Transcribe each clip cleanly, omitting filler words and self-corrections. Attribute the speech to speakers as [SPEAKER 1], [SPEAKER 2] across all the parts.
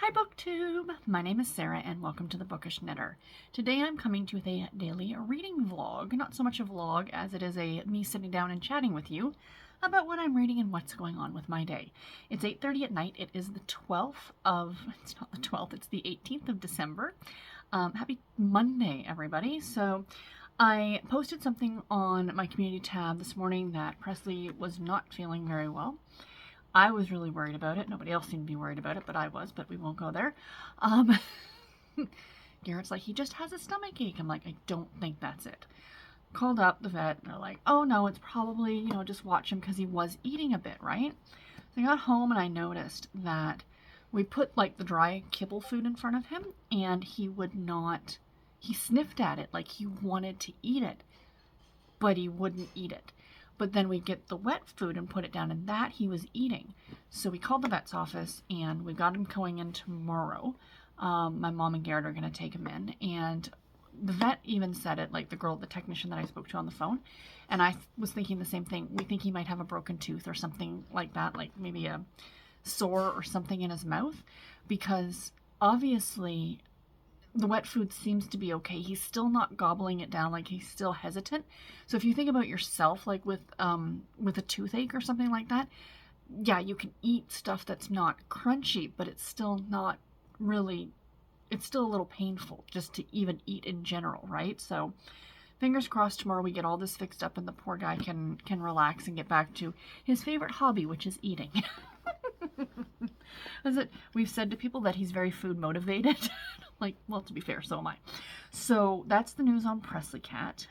[SPEAKER 1] Hi BookTube! My name is Sarah and welcome to the Bookish Knitter. Today I'm coming to with a daily reading vlog. Not so much a vlog as it is a me sitting down and chatting with you about what I'm reading and what's going on with my day. It's 8:30 at night. It is the 12th of, it's not the 12th, it's the 18th of December. Happy Monday, everybody. So I posted something on my community tab this morning that Presley was not feeling very well. I was really worried about it. Nobody else seemed to be worried about it, but I was, but we won't go there. Garrett's like, he just has a stomach ache. I'm like, I don't think that's it. Called up the vet, and they're like, oh no, it's probably, just watch him because he was eating a bit, right? So I got home and I noticed that we put like the dry kibble food in front of him and he would not, he sniffed at it like he wanted to eat it, but he wouldn't eat it. But then we get the wet food and put it down, and that he was eating. So we called the vet's office, and we got him going in tomorrow. My mom and Garrett are going to take him in, and the vet even said it, like the technician that I spoke to on the phone, and I was thinking the same thing. We think he might have a broken tooth or something like that, like maybe a sore or something in his mouth, because obviously the wet food seems to be okay. He's still not gobbling it down, like he's still hesitant. So if you think about yourself, like with a toothache or something like that, yeah, you can eat stuff that's not crunchy, but it's still not really, it's still a little painful just to even eat in general, right? So fingers crossed tomorrow we get all this fixed up and the poor guy can relax and get back to his favorite hobby, which is eating. We've said to people that he's very food motivated. Like, well, to be fair, so am I. So that's the news on Presley Cat.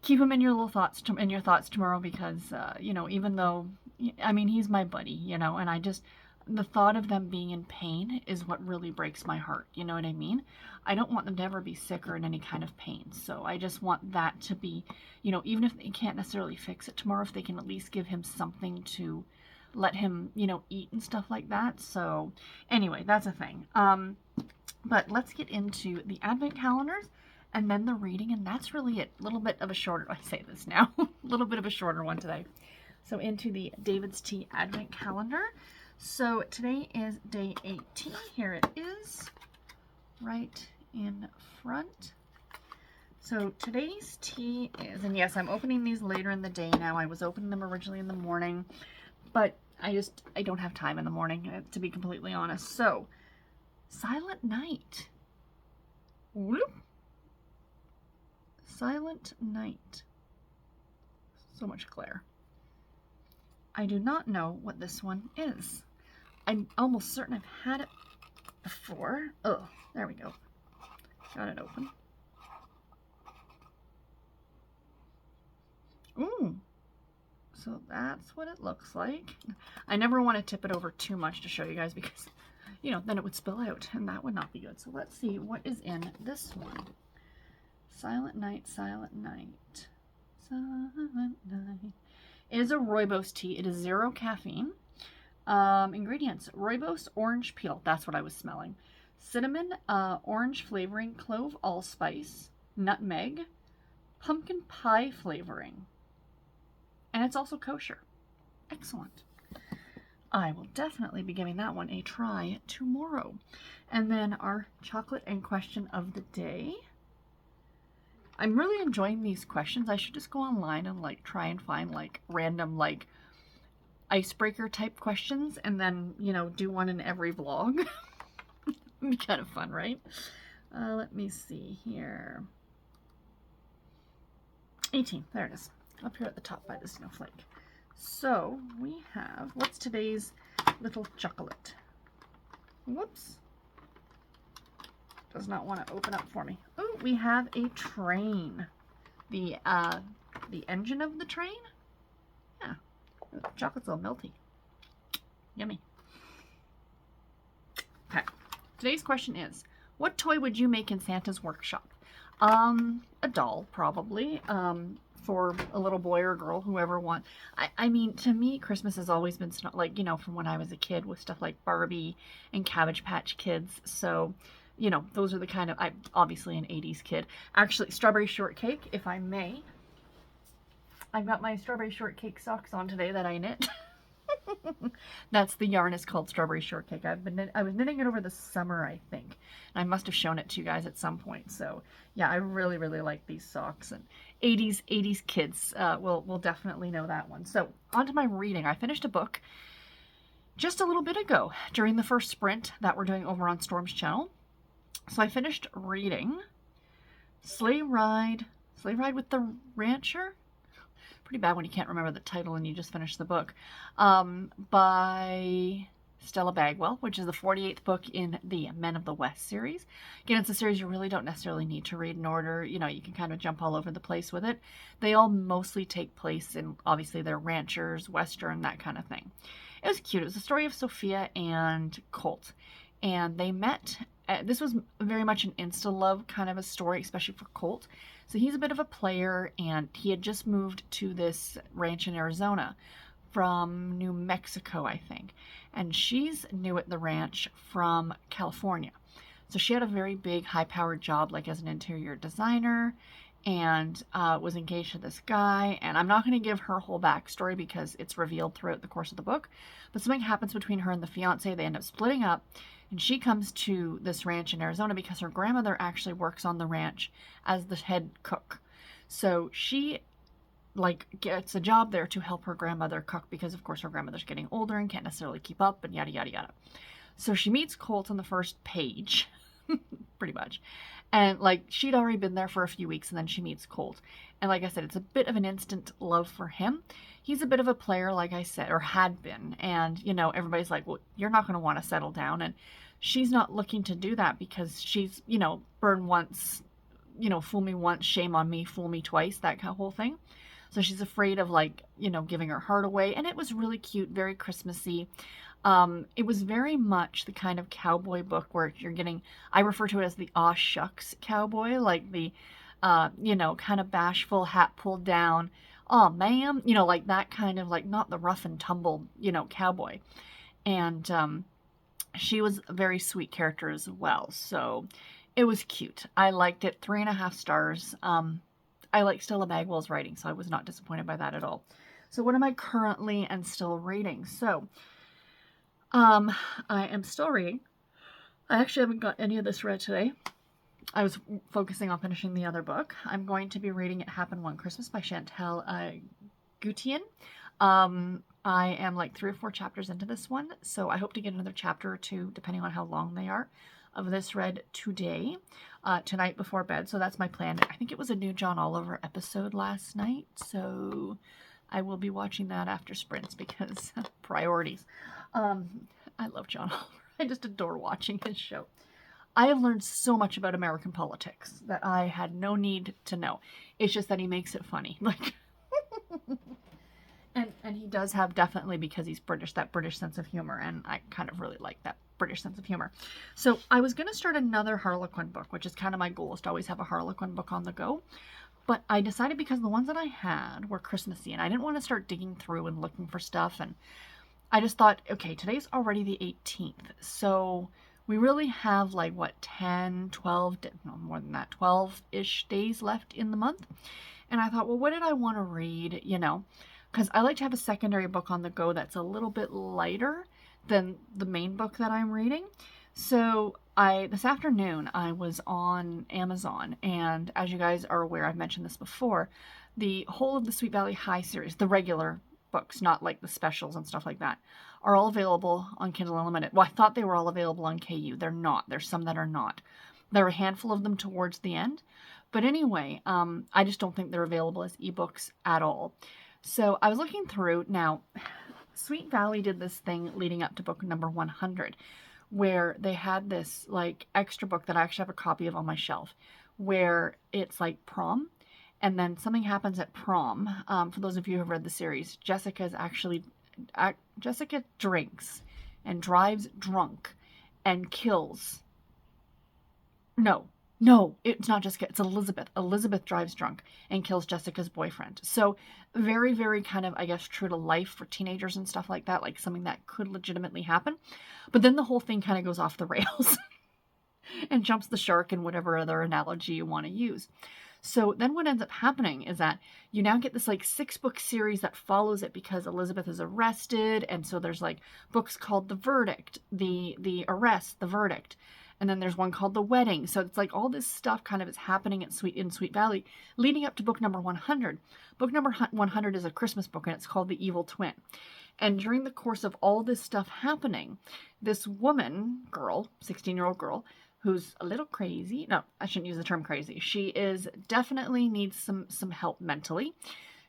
[SPEAKER 1] Keep him in your little thoughts, tomorrow because, even though, I mean, he's my buddy, and I just, the thought of them being in pain is what really breaks my heart. You know what I mean? I don't want them to ever be sick or in any kind of pain. So I just want that to be, even if they can't necessarily fix it tomorrow, if they can at least give him something to let him, eat and stuff like that. So anyway, that's a thing. But let's get into the advent calendars and then the reading, and that's really it. A little bit of a shorter, I say this now, a little bit of a shorter one today. So into the David's Tea advent calendar. So today is day 18. Here it is, right in front. So today's tea is, and yes, I'm opening these later in the day now. I was opening them originally in the morning, but I don't have time in the morning, to be completely honest. So, Silent Night. Whoop. Silent Night. So much glare. I do not know what this one is. I'm almost certain I've had it before. Oh, there we go. Got it open. Ooh. So that's what it looks like. I never want to tip it over too much to show you guys because, then it would spill out and that would not be good. So let's see what is in this one. Silent Night, Silent Night, Silent Night. It is a rooibos tea. It is 0 caffeine. Ingredients: rooibos, orange peel. That's what I was smelling. Cinnamon, orange flavoring, clove allspice, nutmeg, pumpkin pie flavoring. And it's also kosher. Excellent. I will definitely be giving that one a try tomorrow. And then our chocolate and question of the day. I'm really enjoying these questions. I should just go online and try and find random icebreaker type questions and then, do one in every vlog. It'd be kind of fun, right? Let me see here. 18. There it is. Up here at the top by the snowflake. So we have, what's today's little chocolate? Whoops. Does not want to open up for me. Oh, we have a train. The engine of the train? Yeah. Ooh, chocolate's all melty. Yummy. Okay. Today's question is, what toy would you make in Santa's workshop? A doll, probably. For a little boy or girl, whoever wants. I mean, to me, Christmas has always been, from when I was a kid with stuff like Barbie and Cabbage Patch Kids. So, those are the kind of, I'm obviously an 80s kid. Actually, strawberry shortcake, if I may. I've got my strawberry shortcake socks on today that I knit. That's the yarn is called Strawberry Shortcake. I was knitting it over the summer, I think. And I must have shown it to you guys at some point. So yeah, I really, really like these socks, and 80s kids will definitely know that one. So on to my reading. I finished a book just a little bit ago during the first sprint that we're doing over on Storm's channel. So I finished reading Sligh Ride with the Rancher. Pretty bad when you can't remember the title and you just finished the book, by Stella Bagwell, which is the 48th book in the Men of the West series. Again, it's a series you really don't necessarily need to read in order. You know, you can kind of jump all over the place with it. They all mostly take place in, obviously, they're ranchers, western, that kind of thing. It was cute. It was the story of Sophia and Colt, and they met. This was very much an insta-love kind of a story, especially for Colt. So he's a bit of a player, and he had just moved to this ranch in Arizona from New Mexico, I think. And she's new at the ranch from California. So she had a very big, high-powered job, like as an interior designer, and was engaged to this guy. And I'm not going to give her whole backstory because it's revealed throughout the course of the book. But something happens between her and the fiance. They end up splitting up. And she comes to this ranch in Arizona because her grandmother actually works on the ranch as the head cook. So she gets a job there to help her grandmother cook because, of course, her grandmother's getting older and can't necessarily keep up and yada, yada, yada. So she meets Colt on the first page, pretty much. And she'd already been there for a few weeks, and then she meets Colt. And like I said, it's a bit of an instant love for him. He's a bit of a player, like I said, or had been. And, everybody's like, well, you're not going to want to settle down. And she's not looking to do that because she's, burn once, fool me once, shame on me, fool me twice, that kind of whole thing. So she's afraid of giving her heart away. And it was really cute, very Christmassy. It was very much the kind of cowboy book where you're getting, I refer to it as the aw shucks cowboy, like the, kind of bashful, hat pulled down, oh ma'am, that kind of not the rough and tumble, cowboy. And she was a very sweet character as well. So it was cute. I liked it. 3.5 stars. I like Stella Bagwell's writing, so I was not disappointed by that at all. So what am I currently and still reading? So I am still reading. I actually haven't got any of this read today. I was focusing on finishing the other book. I'm going to be reading It Happened One Christmas by Chantal Gutien. I am 3 or 4 chapters into this one, so I hope to get another chapter or 2, depending on how long they are, of this read today, tonight before bed. So that's my plan. I think it was a new John Oliver episode last night, so I will be watching that after sprints because priorities. I love John Oliver. I just adore watching his show. I have learned so much about American politics that I had no need to know. It's just that he makes it funny. And he does have, definitely, because he's British, that British sense of humor, and I kind of really like that British sense of humor. So I was going to start another Harlequin book, which is kind of my goal, is to always have a Harlequin book on the go. But I decided, because the ones that I had were Christmassy, and I didn't want to start digging through and looking for stuff, and I just thought, okay, today's already the 18th, so we really have 10, 12, no more than that, 12-ish days left in the month. And I thought, well, what did I want to read, because I like to have a secondary book on the go that's a little bit lighter than the main book that I'm reading. So this afternoon, I was on Amazon, and as you guys are aware, I've mentioned this before, the whole of the Sweet Valley High series, the regular books, not the specials and stuff like that, are all available on Kindle Unlimited. Well, I thought they were all available on KU. They're not. There's some that are not. There are a handful of them towards the end. But anyway, I just don't think they're available as ebooks at all. So I was looking through. Now, Sweet Valley did this thing leading up to book number 100, where they had this extra book that I actually have a copy of on my shelf, where it's prom. And then something happens at prom. For those of you who have read the series, Jessica drinks and drives drunk and kills. No, it's not Jessica. It's Elizabeth. Elizabeth drives drunk and kills Jessica's boyfriend. So very, very kind of, I guess, true to life for teenagers and stuff like that, something that could legitimately happen. But then the whole thing kind of goes off the rails and jumps the shark and whatever other analogy you want to use. So then what ends up happening is that you now get this like 6-book series that follows it because Elizabeth is arrested. And so there's like books called The Verdict, the Arrest, The Verdict. And then there's one called The Wedding. So it's like all this stuff kind of is happening in Sweet Valley leading up to book number 100. Book number 100 is a Christmas book, and it's called The Evil Twin. And during the course of all this stuff happening, this woman, girl, 16-year-old girl, who's a little crazy. No, I shouldn't use the term crazy. She is definitely needs some help mentally.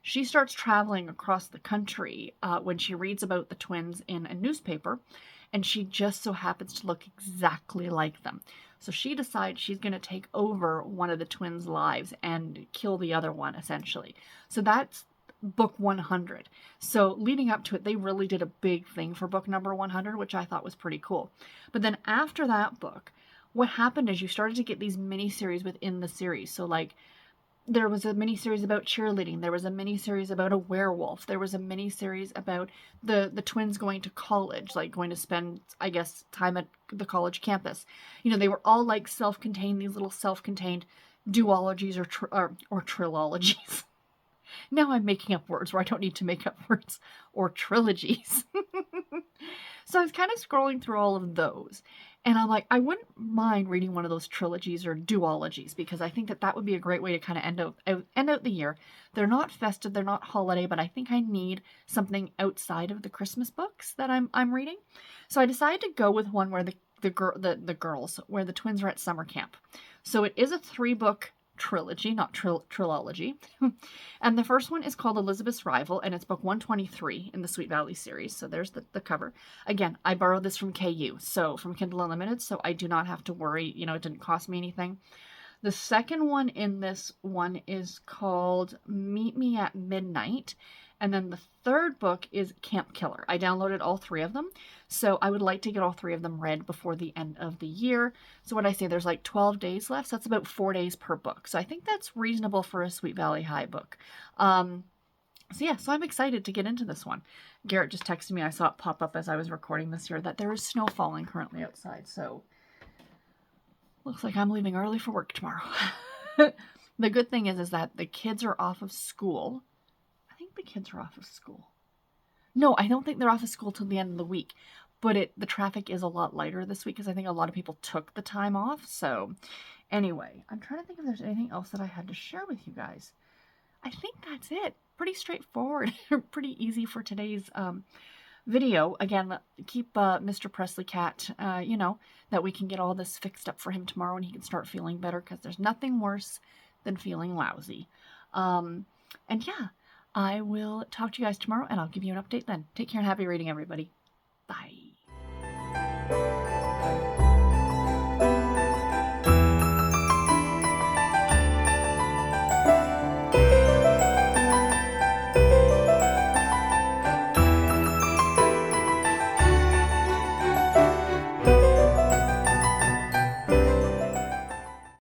[SPEAKER 1] She starts traveling across the country when she reads about the twins in a newspaper, and she just so happens to look exactly like them. So she decides she's going to take over one of the twins' lives and kill the other one, essentially. So that's book 100. So leading up to it, they really did a big thing for book number 100, which I thought was pretty cool. But then after that book, what happened is you started to get these mini-series within the series. So like there was a mini-series about cheerleading. There was a mini-series about a werewolf. There was a mini-series about the twins going to college, like going to spend, I guess, time at the college campus. You know, they were all like self-contained, these little self-contained duologies or trilogies. Now I'm making up words where I don't need to make up words, or trilogies. So I was kind of scrolling through all of those, and I'm like, I wouldn't mind reading one of those trilogies or duologies, because I think that would be a great way to kind of end out the year. They're not festive, they're not holiday, but I think I need something outside of the Christmas books that I'm reading. So I decided to go with one where the girls, where the twins are at summer camp. So it is a 3-book trilogy, not trilogy. And the first one is called Elizabeth's Rival, and it's book 123 in the Sweet Valley series. So there's the cover. Again, I borrowed this from KU, so from Kindle Unlimited, so I do not have to worry, you know, it didn't cost me anything. The second one in this one is called Meet Me at Midnight. And then the third book is Camp Killer. I downloaded all 3 of them, so I would like to get all 3 of them read before the end of the year. So what I say, there's like 12 days left, so that's about 4 days per book. So I think that's reasonable for a Sweet Valley High book. So I'm excited to get into this one. Garrett just texted me, I saw it pop up as I was recording this year, that there is snow falling currently outside, so looks like I'm leaving early for work tomorrow. The good thing is that the kids are off of school. I think the kids are off of school. No, I don't think they're off of school till the end of the week. But the traffic is a lot lighter this week because I think a lot of people took the time off. So anyway, I'm trying to think if there's anything else that I had to share with you guys. I think that's it. Pretty straightforward. Pretty easy for today's video. Again, keep Mr. Presley Cat, you know, that we can get all this fixed up for him tomorrow and he can start feeling better, because there's nothing worse than feeling lousy. And yeah, I will talk to you guys tomorrow, and I'll give you an update then. Take care and happy reading, everybody. Bye.